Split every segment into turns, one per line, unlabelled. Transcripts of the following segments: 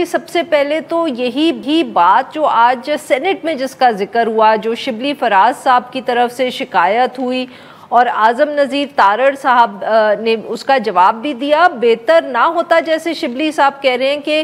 سب سے پہلے تو یہی بھی بات جو آج سینٹ میں جس کا ذکر ہوا، جو شبلی فراز صاحب کی طرف سے شکایت ہوئی اور اعظم نذیر تارڑ صاحب نے اس کا جواب بھی دیا، بہتر نہ ہوتا جیسے شبلی صاحب کہہ رہے ہیں کہ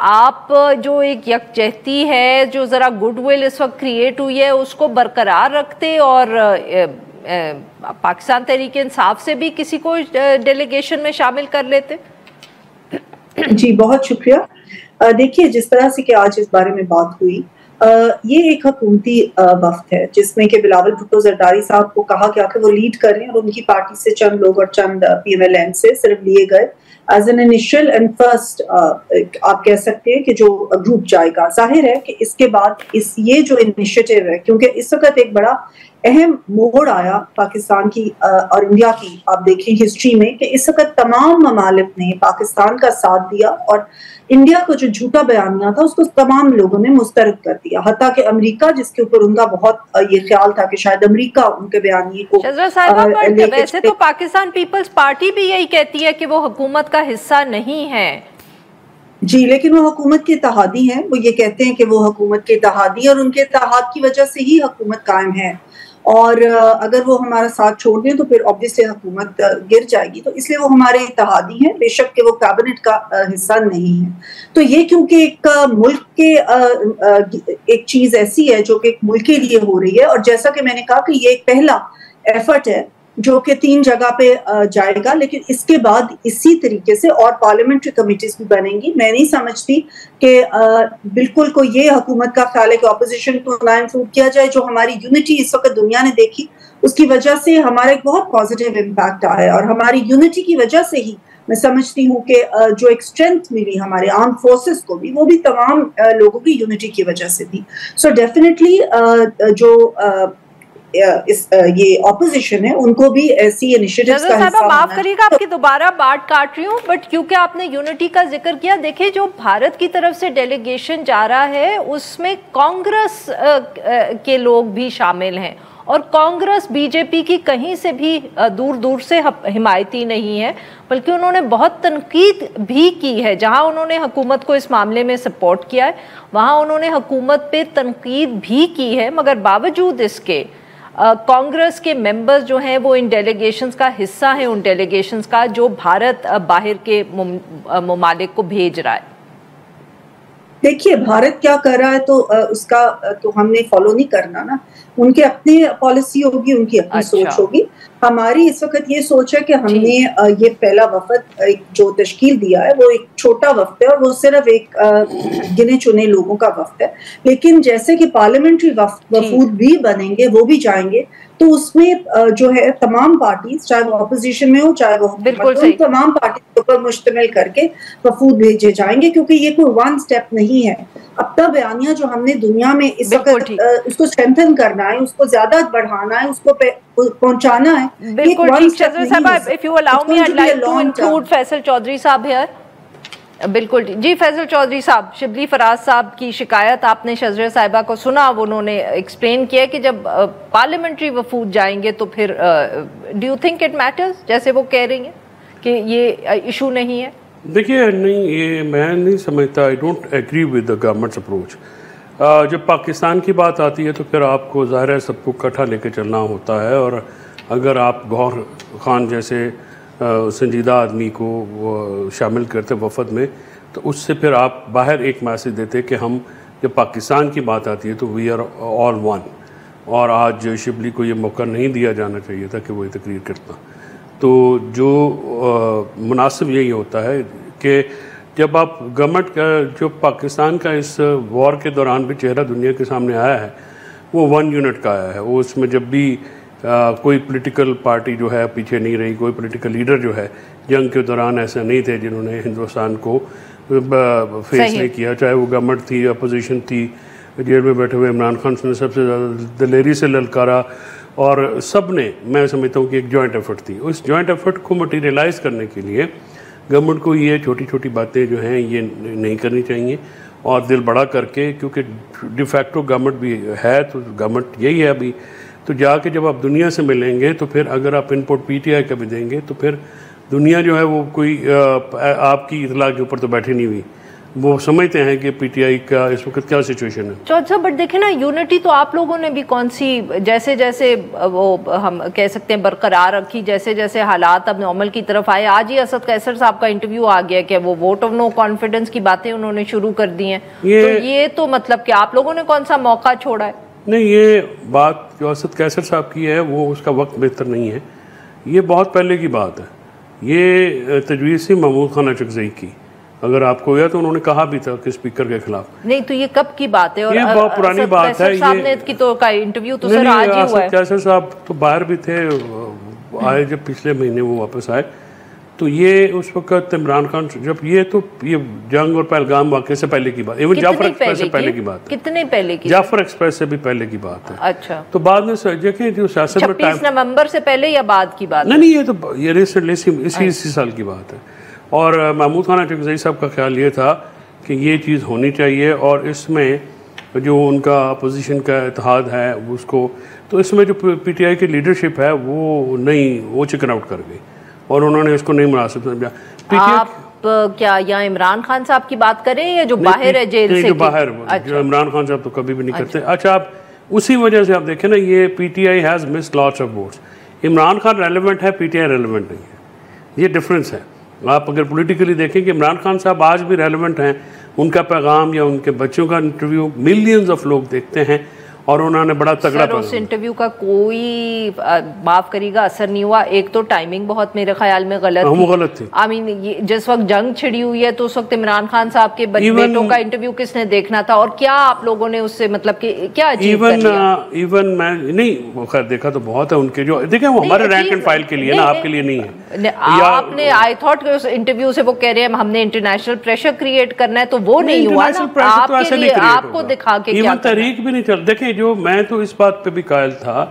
آپ جو ایک یکجہتی ہے، جو ذرا گڈ ول اس وقت کریٹ ہوئی ہے، اس کو برقرار رکھتے اور پاکستان تحریک انصاف سے بھی کسی کو ڈیلیگیشن میں شامل کر لیتے؟
جی بہت شکریہ۔ دیکھیے جس طرح سے کہ آج اس بارے میں بات ہوئی، یہ ایک حکومتی وفد ہے جس میں کہ بلاول بھٹو زرداری صاحب کو کہا گیا کہ وہ لیڈ کر رہے ہیں، اور ان کی پارٹی سے چند لوگ اور چند پی ایم ایل این سے صرف لیے گئے as an initial and first, آپ کہہ سکتے ہیں کہ جو گروپ جائے گا۔ ظاہر ہے کہ اس کے بعد یہ جو انیشیٹو ہے، کیونکہ اس وقت ایک بڑا اہم موڑ آیا پاکستان کی اور انڈیا کی، آپ دیکھیں ہسٹری میں، کہ اس وقت تمام ممالک نے پاکستان کا ساتھ دیا اور انڈیا کو جو جھوٹا بیانیہ تھا اس کو تمام لوگوں نے مسترد کر دیا، حتیٰ کہ امریکہ جس کے اوپر ان کا بہت یہ خیال تھا کہ شاید امریکہ ان کے بیانیے کو
ویسے تو پاکستان پیپلز پارٹی بھی یہی کہتی ہے کہ وہ حکومت کا حصہ نہیں ہے۔
جی لیکن وہ حکومت کے اتحادی ہیں، وہ یہ کہتے ہیں کہ وہ حکومت کے اتحادی، اور ان کے اتحاد کی وجہ سے ہی حکومت قائم ہے، اور اگر وہ ہمارا ساتھ چھوڑ دیں تو پھر obviously حکومت گر جائے گی، تو اس لیے وہ ہمارے اتحادی ہیں، بے شک کہ وہ کابینٹ کا حصہ نہیں ہے۔ تو یہ کیونکہ ایک ملک کے ایک چیز ایسی ہے جو کہ ایک ملک کے لیے ہو رہی ہے، اور جیسا کہ میں نے کہا کہ یہ ایک پہلا ایفرٹ ہے جو کہ 3 جگہ پہ جائے گا، لیکن اس کے بعد اسی طریقے سے اور پارلیمنٹری کمیٹیز بھی بنیں گی۔ میں نہیں سمجھتی کہ بالکل کوئی یہ حکومت کا خیال ہے کہ اپوزیشن کو نہ انکلوڈ کیا جائے۔ جو ہماری یونٹی اس وقت دنیا نے دیکھی، اس کی وجہ سے ہمارا ایک بہت پازیٹیو امپیکٹ آیا ہے، اور ہماری یونٹی کی وجہ سے ہی میں سمجھتی ہوں کہ جو ایک اسٹرینتھ ملی ہمارے آرم فورسز کو بھی، وہ بھی تمام لوگوں کی یونٹی کی وجہ سے تھی۔ سو ڈیفینیٹلی جو یہ اپوزیشن ہے ان کو بھی ایسی انیشیٹیوز کا حصہ
معاف کریے گا آپ کی دوبارہ بات کاٹ رہی ہوں، بٹ کیونکہ آپ نے یونٹی کا ذکر کیا، دیکھیں جو بھارت کی طرف سے ڈیلیگیشن جا رہا ہے اس میں کانگریس کے لوگ بھی شامل ہیں، اور کانگریس بی جے پی کی کہیں سے بھی دور دور سے حمایتی نہیں ہے، بلکہ انہوں نے بہت تنقید بھی کی ہے۔ جہاں انہوں نے حکومت کو اس معاملے میں سپورٹ کیا ہے، وہاں انہوں نے حکومت پہ تنقید بھی کی ہے، مگر باوجود اس کے کانگریس کے ممبرز جو ہیں وہ ان ڈیلیگیشنز کا حصہ ہیں، ان ڈیلیگیشنز کا جو بھارت باہر کے ممالک کو بھیج رہا ہے۔
دیکھیے بھارت کیا کر رہا ہے تو اس کا تو ہم نے فالو نہیں کرنا نا، ان کی اپنی پالیسی ہوگی، ان کی اپنی سوچ ہوگی۔ ہماری اس وقت یہ سوچ ہے کہ ہم نے یہ پہلا وفد جو تشکیل دیا ہے وہ ایک چھوٹا وفد ہے، اور وہ صرف ایک گنے چنے لوگوں کا وفد ہے، لیکن جیسے کہ پارلیمنٹری وفود بھی بنیں گے، وہ بھی جائیں گے، تو اس میں جو ہے تمام پارٹیز، چاہے وہ اپوزیشن میں ہو چاہے وہ حکومت ہو، تمام پارٹیز پر مشتمل کر کے وفود بھیجے جائیں گے، کیونکہ یہ کوئی ون سٹیپ نہیں ہے۔ اب تک بیانیہ جو ہم نے دنیا میں اس وقت اس کو اسٹرینتھن کرنا ہے، اس کو زیادہ بڑھانا ہے، اس کو پہنچانا ہے،
بالکل ٹھیک۔ شہزاد صاحبہ if you allow me I'd like to include Faisal Chaudhry صاحب here۔ بالکل جی فیصل چودھری صاحب، شبلی فراز صاحب کی شکایت آپ نے شہزاد صاحبہ کو سنا، انہوں نے ایکسپلین کیا کہ جب پارلیمنٹری وفود جائیں گے تو پھر do you think it matters, جیسے وہ کہہ رہی ہیں کہ یہ ایشو نہیں ہے؟
دیکھیے نہیں، یہ میں نہیں سمجھتا، I don't agree with the governments approach. جب پاکستان کی بات آتی ہے تو پھر آپ کو ظاہر ہے سب کو اکٹھا لے کے چلنا ہوتا ہے، اور اگر آپ گوہر خان جیسے سنجیدہ آدمی کو شامل کرتے وفد میں، تو اس سے پھر آپ باہر ایک میسج دیتے کہ ہم جب پاکستان کی بات آتی ہے تو وی آر آل ون، اور آج شبلی کو یہ موقع نہیں دیا جانا چاہیے تھا کہ وہ یہ تقریر کرتا۔ تو جو مناسب یہی ہوتا ہے کہ جب آپ گورنمنٹ کا جو پاکستان کا اس وار کے دوران بھی چہرہ دنیا کے سامنے آیا ہے وہ 1 یونٹ کا آیا ہے، وہ اس میں جب بھی کوئی پولیٹیکل پارٹی جو ہے پیچھے نہیں رہی، کوئی پولیٹیکل لیڈر جو ہے جنگ کے دوران ایسے نہیں تھے جنہوں نے ہندوستان کو فیس نہیں کیا، چاہے وہ گورنمنٹ تھی، اپوزیشن تھی، جیل میں بیٹھے ہوئے عمران خان نے سب سے زیادہ دلیری سے للکارا، اور سب نے، میں سمجھتا ہوں کہ ایک جوائنٹ ایفرٹ تھی۔ اس جوائنٹ ایفرٹ کو مٹیریلائز کرنے کے لیے گورنمنٹ کو یہ چھوٹی چھوٹی باتیں جو ہیں یہ نہیں کرنی چاہیے، اور دل بڑا کر کے، کیونکہ ڈی فیکٹو گورنمنٹ بھی ہے تو گورنمنٹ یہی ہے ابھی، تو جا کے جب آپ دنیا سے ملیں گے تو پھر اگر آپ انپوٹ پی ٹی آئی کا بھی دیں گے تو پھر دنیا جو ہے وہ کوئی آپ کی اطلاع کے اوپر تو بیٹھی نہیں ہوئی، وہ سمجھتے ہیں کہ پی ٹی آئی کا اس وقت کیا سچویشن ہے.
چودھری صاحب بٹ دیکھیں نا یونٹی تو آپ لوگوں نے بھی کون سی جیسے جیسے وہ ہم کہہ سکتے ہیں برقرار رکھی, جیسے جیسے حالات اب نارمل کی طرف آئے. آج ہی اسد قیصر صاحب کا انٹرویو آ گیا کہ وہ ووٹ آف نو کانفیڈنس کی باتیں انہوں نے شروع کر دی ہیں, تو یہ تو مطلب کہ آپ لوگوں نے کون سا موقع چھوڑا ہے؟
نہیں, یہ بات جو اسد قیصر صاحب کی ہے وہ اس کا وقت بہتر نہیں ہے, یہ بہت پہلے کی بات ہے. یہ تجویز تھی محمود خان اچکزئی کی, اگر آپ کو یاد تو انہوں نے کہا بھی تھا کہ اسپیکر کے خلاف.
نہیں تو یہ کب کی بات ہے؟ اور
یہ بہت پرانی بات ہے.
صاحب نے کی تو کا انٹرویو تو سر آج ہی ہوا ہے.
اسد قیصر صاحب تو باہر بھی تھے, آئے جب پچھلے مہینے وہ واپس آئے, تو یہ اس وقت عمران خان جب یہ تو یہ جنگ اور پہلگام واقعے سے پہلے کی بات, ایون جعفر ایکسپریس سے پہلے کی بات ہے.
کتنے پہلے کی؟
جعفر ایکسپریس سے بھی پہلے کی بات ہے.
اچھا,
تو بعد میں دیکھیں جو سیاست میں
26 نومبر سے پہلے یا بعد کی بات؟
نہیں, یہ تو یہ ریسنٹلی اسی سال کی بات ہے. اور محمود خان اچکزئی صاحب کا خیال یہ تھا کہ یہ چیز ہونی چاہیے, اور اس میں جو ان کا اپوزیشن کا اتحاد ہے اس کو, تو اس میں جو پی ٹی آئی کی لیڈرشپ ہے وہ چکن آؤٹ کر گئی اور انہوں نے اس کو نہیں مناسب سمجھا.
آپ کیا یہاں عمران خان صاحب کی بات کریں یا جو باہر ہے جیل سے؟
جو باہر, جو عمران خان صاحب تو کبھی بھی نہیں کرتے. اچھا, آپ اسی وجہ سے آپ دیکھیں نا, یہ پی T I has missed lots of votes. Imran Khan relevant ہے, پی ٹی آئی ریلیونٹ نہیں ہے, یہ ڈفرینس ہے. آپ اگر پولیٹیکلی دیکھیں کہ عمران خان صاحب آج بھی ریلیونٹ ہیں, ان کا پیغام یا ان کے بچوں کا انٹرویو ملینز آف لوگ دیکھتے ہیں, اور انہوں نے بڑا تگڑا
سر اس انٹرویو کا کوئی معاف کریے گا اثر نہیں ہوا. ایک تو ٹائمنگ بہت میرے خیال میں غلط تھی. آئی مین جس وقت جنگ چھڑی ہوئی ہے تو اس وقت عمران خان صاحب کے بیٹوں کا انٹرویو کس نے دیکھنا تھا, اور کیا آپ لوگوں نے اس سے مطلب کہ کیا اچیو کر لیا؟
ایون میں نہیں خیر دیکھا تو بہت ہے ان کے, جو دیکھیں وہ ہمارے رینک اینڈ فائل کے لیے نا, آپ کے لیے نہیں ہے.
آپ نے آئی تھاٹ کہ اس انٹرویو سے وہ کہہ رہے ہیں ہم نے انٹرنیشنل پریشر کریٹ کرنا ہے, تو وہ نہیں ہوا نا آپ کے لیے, آپ کو دکھا کے کیا
تحریک بھی نہیں چل. دیکھیں جو میں تو اس بات پہ بھی قائل تھا,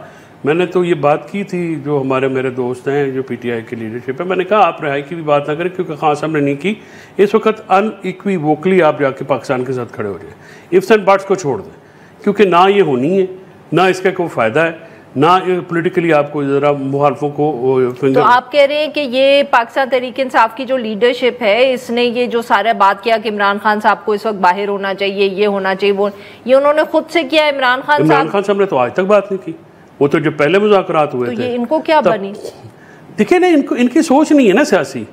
میں نے تو یہ بات کی تھی, جو میرے دوست ہیں جو پی ٹی آئی کی لیڈرشپ ہے, میں نے کہا آپ رہائی کی بھی بات نہ کریں, کیونکہ خان صاحب نے نہیں کی. اس وقت ان ایکوی ووکلی آپ جا کے پاکستان کے ساتھ کھڑے ہو جائیں, ifs and buts کو چھوڑ دیں, کیونکہ نہ یہ ہونی ہے, نہ اس کا کوئی فائدہ ہے, نہ پولیٹیکلی آپ کو ذرا مخالفوں کو
تو آپ کہہ رہے ہیں کہ یہ پاکستان تحریک انصاف کی جو لیڈرشپ ہے, اس نے یہ جو سارا بات کیا کہ عمران خان صاحب کو اس وقت باہر ہونا چاہیے, یہ ہونا چاہیے, وہ یہ انہوں نے خود سے کیا؟ عمران خان
صاحب نے تو آج تک بات نہیں کی, وہ تو جو پہلے مذاکرات ہوئے
تھے. ان کو کیا بنی؟
دیکھیں نا, ان کی سوچ نہیں ہے نا سیاسی,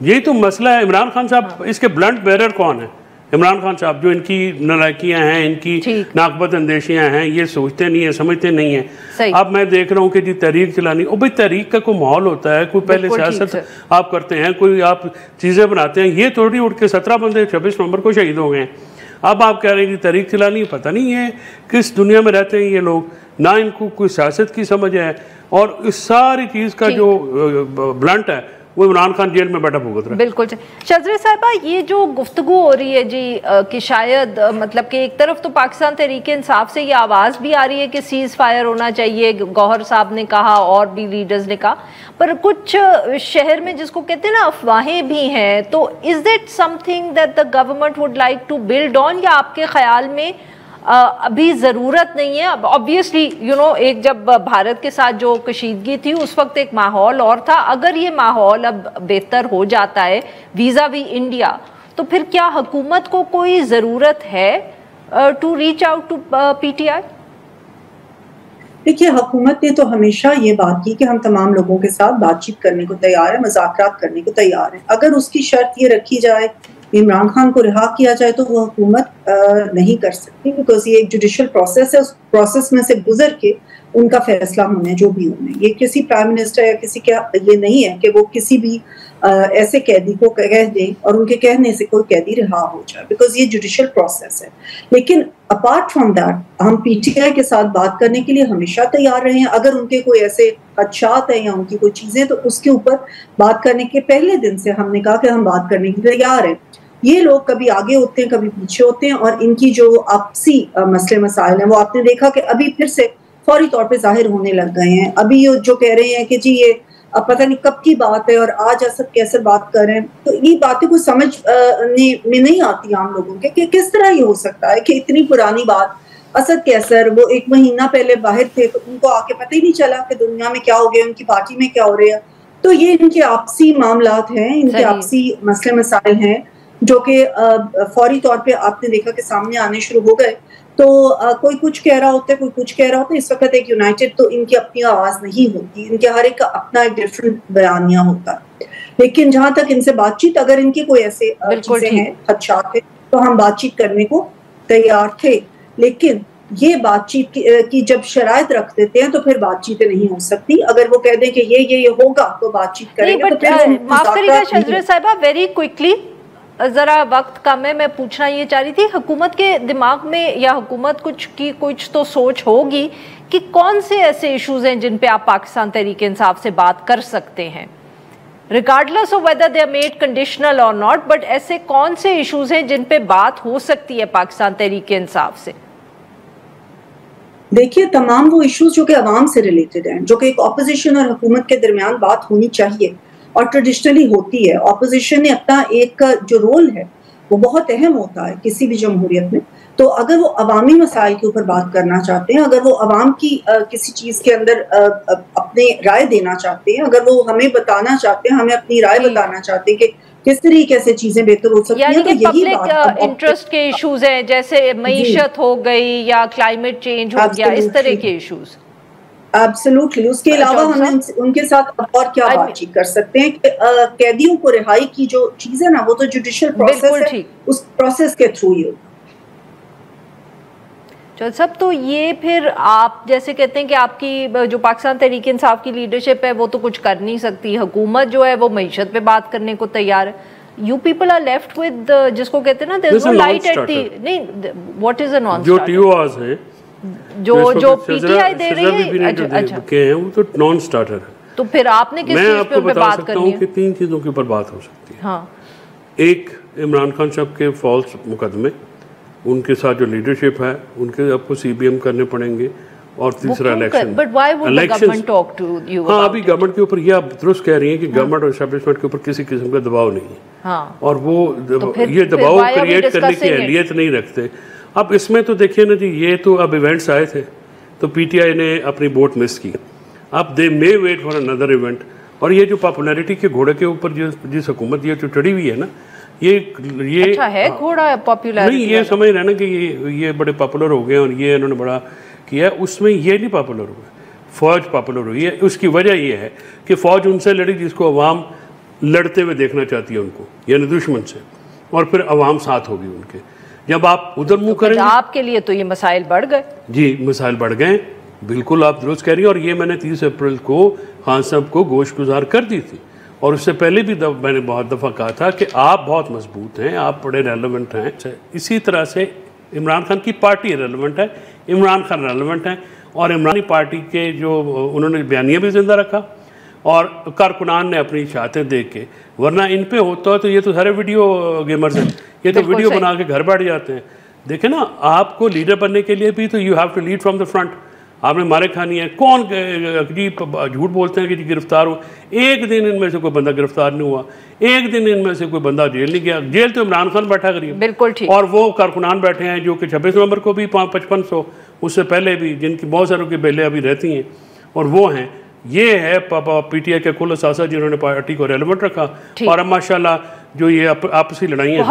یہی تو مسئلہ ہے. عمران خان صاحب اس کے بلنٹ بیرر کون ہے؟ عمران خان صاحب, جو ان کی نالائکیاں ہیں, ان کی ناقبت اندیشیاں ہیں, یہ سوچتے نہیں ہیں, سمجھتے نہیں ہیں. اب میں دیکھ رہا ہوں کہ جی تحریک چلانی, او بھائی تحریک کا کوئی ماحول ہوتا ہے, کوئی پہلے سیاست آپ کرتے ہیں, کوئی آپ چیزیں بناتے ہیں. یہ تھوڑی اٹھ کے 17 بندے 26 نومبر کو شہید ہو گئے ہیں. اب آپ کہہ رہے ہیں کہ تحریک چلانی, پتہ نہیں ہے کس دنیا میں رہتے ہیں یہ لوگ, نہ ان کو کوئی سیاست کی سمجھ ہے, اور اس ساری چیز کا جو بلنٹ ہے وہ عمران خان جیل میں بیٹھا بھگت رہا ہے.
بالکل. شذرہ صاحبہ, یہ جو گفتگو ہو رہی ہے جی کہ شاید مطلب کہ ایک طرف تو پاکستان تحریک انصاف سے یہ آواز بھی آ رہی ہے کہ سیز فائر ہونا چاہیے, گوہر صاحب نے کہا اور بھی لیڈرز نے کہا, پر کچھ شہر میں جس کو کہتے ہیں نا افواہیں بھی ہیں, تو is that something that the government would like to build on, یا آپ کے خیال میں ابھی ضرورت نہیں ہے؟ obviously ایک جب بھارت کے ساتھ جو کشیدگی تھی اس وقت ایک ماحول اور تھا, اگر یہ ماحول اب بہتر ہو جاتا ہے ویزا وی انڈیا, تو پھر کیا حکومت کو کوئی ضرورت ہے to reach out to P T I?
دیکھیے, حکومت نے تو ہمیشہ یہ بات کی کہ ہم تمام لوگوں کے ساتھ بات چیت کرنے کو تیار ہیں, مذاکرات کرنے کو تیار ہیں. اگر اس کی شرط یہ رکھی جائے عمران خان کو رہا کیا جائے تو وہ حکومت نہیں کر سکتی, بیکاز یہ ایک جوڈیشل پروسیس ہے, اس پروسیس میں سے گزر کے ان کا فیصلہ ہونا ہے جو بھی ہونا ہے. یہ کسی پرائم منسٹر یا کسی کا یہ نہیں ہے کہ وہ کسی بھی ایسے قیدی کو کہہ دیں اور ان کے کہنے سے کوئی قیدی رہا ہو جائے, بیکاز یہ جوڈیشل پروسیس ہے. لیکن اپارٹ فرام دیٹ ہم پی ٹی آئی کے ساتھ بات کرنے کے لیے ہمیشہ تیار رہے ہیں. اگر ان کے کوئی ایسے خدشات ہیں یا ان کی کوئی چیزیں, تو اس کے اوپر بات کرنے کے پہلے دن سے ہم نے کہا کہ ہم بات کرنے کے لیے تیار ہیں. یہ لوگ کبھی آگے ہوتے ہیں کبھی پیچھے ہوتے ہیں, اور ان کی جو آپسی مسئلے مسائل ہیں وہ آپ نے دیکھا کہ ابھی پھر سے فوری طور پہ ظاہر ہونے لگ گئے ہیں. ابھی یہ جو کہہ رہے ہیں کہ جی یہ پتہ نہیں کب کی بات ہے اور آج اسد کیسر بات کر رہے ہیں, تو یہ باتیں کوئی سمجھ میں نہیں آتی عام لوگوں کے کہ کس طرح یہ ہو سکتا ہے کہ اتنی پرانی بات, اسد کیسر وہ 1 مہینہ پہلے باہر تھے تو ان کو آ کے پتہ ہی نہیں چلا کہ دنیا میں کیا ہو گیا, ان کی پارٹی میں کیا ہو رہا ہے. تو یہ ان کے آپسی معاملات ہیں, ان کے آپسی مسئلے مسائل ہیں جو کہ فوری طور پہ آپ نے دیکھا کہ سامنے آنے شروع ہو گئے. تو کوئی کچھ کہہ رہا ہوتا ہے, کوئی کچھ کہہ رہا ہوتا ہے. اس وقت ایک یونائٹڈ تو ان کی اپنی آواز نہیں ہوتی, ان کے ہر ایک کا اپنا ایک ڈفرینٹ بیانیہ ہوتا ہے. لیکن جہاں تک ان سے بات چیت, اگر ان کی کوئی ایسے چیزیں ہیں, خدشات ہیں, تو ہم بات چیت کرنے کو تیار تھے. لیکن یہ بات چیت کی جب شرائط رکھ دیتے ہیں تو پھر بات چیتیں نہیں ہو سکتی. اگر وہ کہہ دیں کہ یہ ہوگا تو بات چیت کریں گے, تو پھر
معاف کریے گا شجرہ صاحبہ, ویری کوئکلی, ذرا وقت کم ہے, میں پوچھنا یہ چاہ رہی تھی, حکومت کے دماغ میں یا حکومت کچھ تو سوچ ہوگی کہ کون سے ایسے ایشوز ہیں جن پہ آپ پاکستان تحریک انصاف سے بات کر سکتے ہیں, regardless of whether they are made conditional or not, but ایسے کون سے ایشوز ہیں جن پہ بات ہو سکتی ہے پاکستان تحریک انصاف سے؟
دیکھیے, تمام وہ ایشوز جو کہ عوام سے ریلیٹڈ ہیں, جو کہ ایک اپوزیشن اور حکومت کے درمیان بات ہونی چاہیے اور ٹریڈیشنلی ہوتی ہے. اپوزیشن نے اپنا ایک جو رول ہے وہ بہت اہم ہوتا ہے کسی بھی جمہوریت میں. تو اگر وہ عوامی مسائل کے اوپر بات کرنا چاہتے ہیں, اگر وہ عوام کی کسی چیز کے اندر اپنے رائے دینا چاہتے ہیں, اگر وہ ہمیں بتانا چاہتے ہیں, ہمیں اپنی رائے بتانا چاہتے ہیں کہ کس طریقے سے چیزیں بہتر ہو سکتی ہیں,
یعنی
تو
کہ
یہی
پبلک انٹرسٹ کے ایشوز ہیں, جیسے معیشت ہو گئی یا کلائمیٹ چینج ہو گیا, اس طرح کے ایشوز.
ایبسلوٹلی. اس کے علاوہ ہم ان کے ساتھ اور کیا بات چیت کر سکتے ہیں کہ قیدیوں کو رہائی کی جو چیز ہے نا, وہ تو جوڈیشل پروسیس ہے, اس پروسیس کے تھرو ہی ہوگا.
چل صاحب, تو یہ پھر آپ جیسے کہتے ہیں کہ آپ کی جو پاکستان تحریک انصاف کی لیڈرشپ ہے وہ تو کچھ کر نہیں سکتی, حکومت جو ہے وہ معیشت پہ بات کرنے کو تیار ہے. You people are left with جس کو کہتے ہیں نا, there is no light at the, نہیں, what is a non-starter?
جو ٹی او آز ہے,
جو پی ٹی آئی دے رہی ہے,
اچھا, وہ تو نان سٹارٹر ہے.
تو پھر آپ نے کس چیز پہ ان پہ بات کرنی ہے؟
میں آپ کو بتا سکتا ہوں کہ 3 چیزوں کے اوپر بات ہو سکتی ہے.
ہاں,
ایک, عمران خان صاحب کے فالس مقدمے, ان کے ساتھ جو لیڈرشپ ہے ان کے آپ کو سی بی ایم کرنے پڑیں گے. اور تیسرا election.
But why would the government talk to you about it?
ہاں, ابھی گورنمنٹ کے اوپر یہ آپ درست کہہ رہی ہیں کہ گورنمنٹ اور اسٹیبلشمنٹ کے اوپر کسی قسم کا دباؤ نہیں ہے.
ہاں,
اور وہ یہ دباؤ کریٹ کرنے کی اہلیت نہیں رکھتے. اب اس میں تو دیکھیے نا جی, یہ تو اب ایونٹس آئے تھے تو پی ٹی آئی نے اپنی بوٹ مس کی. اب دے مے ویٹ فار اندر ایونٹ. اور یہ جو پاپولیرٹی کے گھوڑے کے اوپر جس حکومت یہ جو چڑھی ہوئی ہے نا, یہ
اچھا ہے گھوڑا پاپولیرٹی,
نہیں, یہ سمجھ رہے نا کہ یہ بڑے پاپولر ہو گئے اور یہ انہوں نے بڑا کیا. اس میں یہ نہیں پاپولر ہوا, فوج پاپولر ہوئی ہے. اس کی وجہ یہ ہے کہ فوج ان سے لڑی جس کو عوام لڑتے ہوئے دیکھنا چاہتی ہے ان کو, یعنی دشمن سے, اور پھر عوام ساتھ ہوگی ان کے. جب آپ ادھر منہ کریں گے,
آپ کے لیے تو یہ مسائل بڑھ گئے.
جی, مسائل بڑھ گئے, بالکل آپ درست کہہ رہی ہیں. اور یہ میں نے 30 اپریل کو خان صاحب کو گوشت گزار کر دی تھی, اور اس سے پہلے بھی میں نے بہت دفعہ کہا تھا کہ آپ بہت مضبوط ہیں, آپ بڑے ریلیونٹ ہیں. اسی طرح سے عمران خان کی پارٹی ریلیونٹ ہے, عمران خان ریلیونٹ ہیں, اور عمرانی پارٹی کے جو انہوں نے بیانیہ بھی زندہ رکھا, اور کارکنان نے اپنی اشاعتیں دیکھ کے, ورنہ ان پہ ہوتا ہے تو یہ تو سارے ویڈیو گیمرز ہیں, یہ تو ویڈیو بنا کے گھر بیٹھ جاتے ہیں. دیکھیں نا, آپ کو لیڈر بننے کے لیے بھی تو you have to lead from the front. آپ نے مارے کھانی ہے. کون عجیب جھوٹ بولتے ہیں کہ جی گرفتار ہو, ایک دن ان میں سے کوئی بندہ گرفتار نہیں ہوا, ایک دن ان میں سے کوئی بندہ جیل نہیں گیا. جیل تو عمران خان بیٹھا قریب,
بالکل ٹھیک,
اور وہ کارکنان بیٹھے ہیں جو کہ 26 نومبر کو بھی 5500, اس سے پہلے بھی, جن کی بہت ساروں کی بیلیں ابھی رہتی ہیں, اور وہ ہیں. یہ ہے پی ٹی آئی کے کل اثاثہ جنہوں نے پارٹی کو ریلیونٹ رکھا. اور اب ماشاءاللہ جو یہ آپسی لڑائیاں